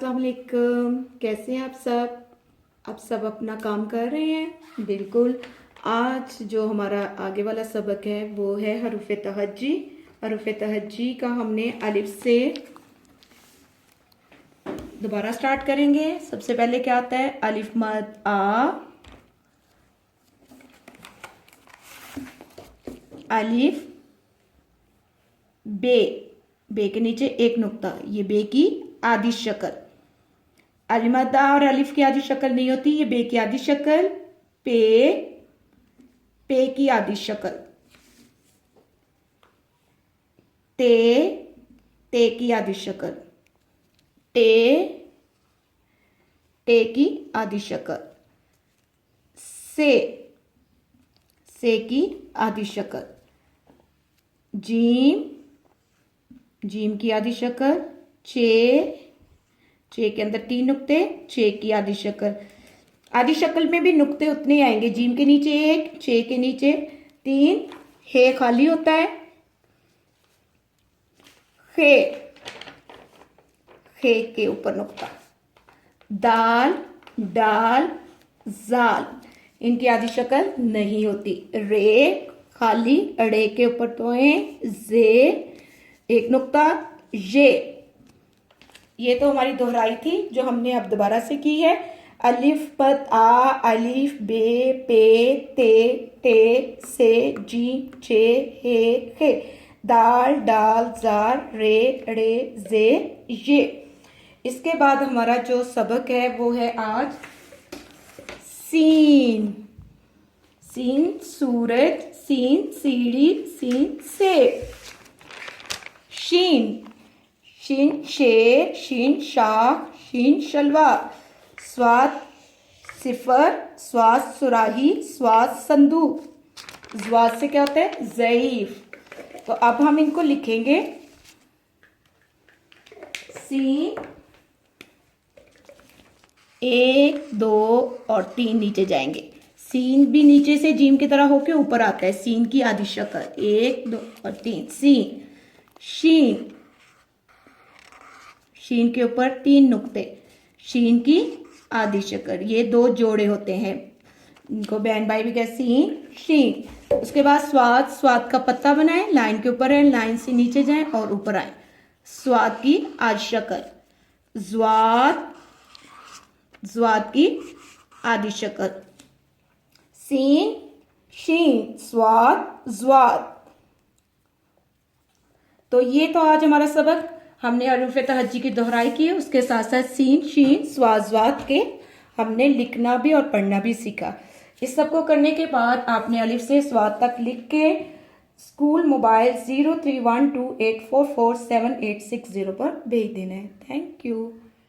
अस्सलाम वालेकुम। कैसे हैं आप सब? आप सब अपना काम कर रहे हैं? बिल्कुल। आज जो हमारा आगे वाला सबक है वो है हरूफ तहज्जी। हरूफ तहज्जी का हमने अलिफ से दोबारा स्टार्ट करेंगे। सबसे पहले क्या आता है? अलिफ मद आ, अलिफ बे, बे के नीचे एक नुक्ता, ये बे की आधी शक्ल। अलिफ मद आ और अलिफ की आधी शक्ल नहीं होती, ये बे की आधी शक्ल। पे, पे की आधी शक्ल। ते, ते की आधी शक्ल। टे, टे की आधी शक्ल। से की आधी शक्ल। जीम, जीम की आधी शक्ल। चे, चे के अंदर तीन नुक्ते, चे की आधी शक्ल। आधी शक्ल में भी नुक्ते उतने आएंगे, जीम के नीचे एक, चे के नीचे तीन। हे खाली होता है। खे, खे के ऊपर नुक्ता। दाल, डाल, जाल, इनकी आधी शक्ल नहीं होती। रे खाली, अड़े के ऊपर तो है। जे एक नुक्ता। ये तो हमारी दोहराई थी जो हमने अब दोबारा से की है। अलिफ पद आ, अलिफ बे, पे, ते, टे, से, जी, चे, हे, दाल, डाल, जार, रे, ड़े, जे, ये। इसके बाद हमारा जो सबक है वो है आज सीन। सीन सूरज, सीन सीढ़ी, सीन सेब। शीन, शीन शेर, शीन शाख, शीन शलवार। स्वाद सिफर, स्वाद सुराही, स्वाद संदूक। ज्वाद से क्या होता है? ज़ईफ। तो अब हम इनको लिखेंगे। सीन, एक, दो और तीन नीचे जाएंगे। सीन भी नीचे से जीम की तरह होके ऊपर आता है। सीन की आधी शक्ल, एक, दो और तीन। सीन, शीन, शीन के ऊपर तीन नुक्ते, शीन की आधी शक्ल। ये दो जोड़े होते हैं, इनको बहन भाई भी कहते। सीन, शीन। उसके बाद स्वाद, स्वाद का पत्ता बनाएं, लाइन के ऊपर है, लाइन से नीचे जाएं और ऊपर आए। स्वाद की आधी शक्ल। ज्वाद, ज्वाद की आधी शक्ल। सीन, शीन, स्वाद, ज्वाद। तो ये तो आज हमारा सबक हमने हरूफ तहज्जी की दोहराई की है, उसके साथ साथ सीन, शीन, स्वाद, ज्वाद के हमने लिखना भी और पढ़ना भी सीखा। इस सब को करने के बाद आपने अलिफ से स्वाद तक लिख के स्कूल मोबाइल 0312844780 पर भेज देना है। Thank you.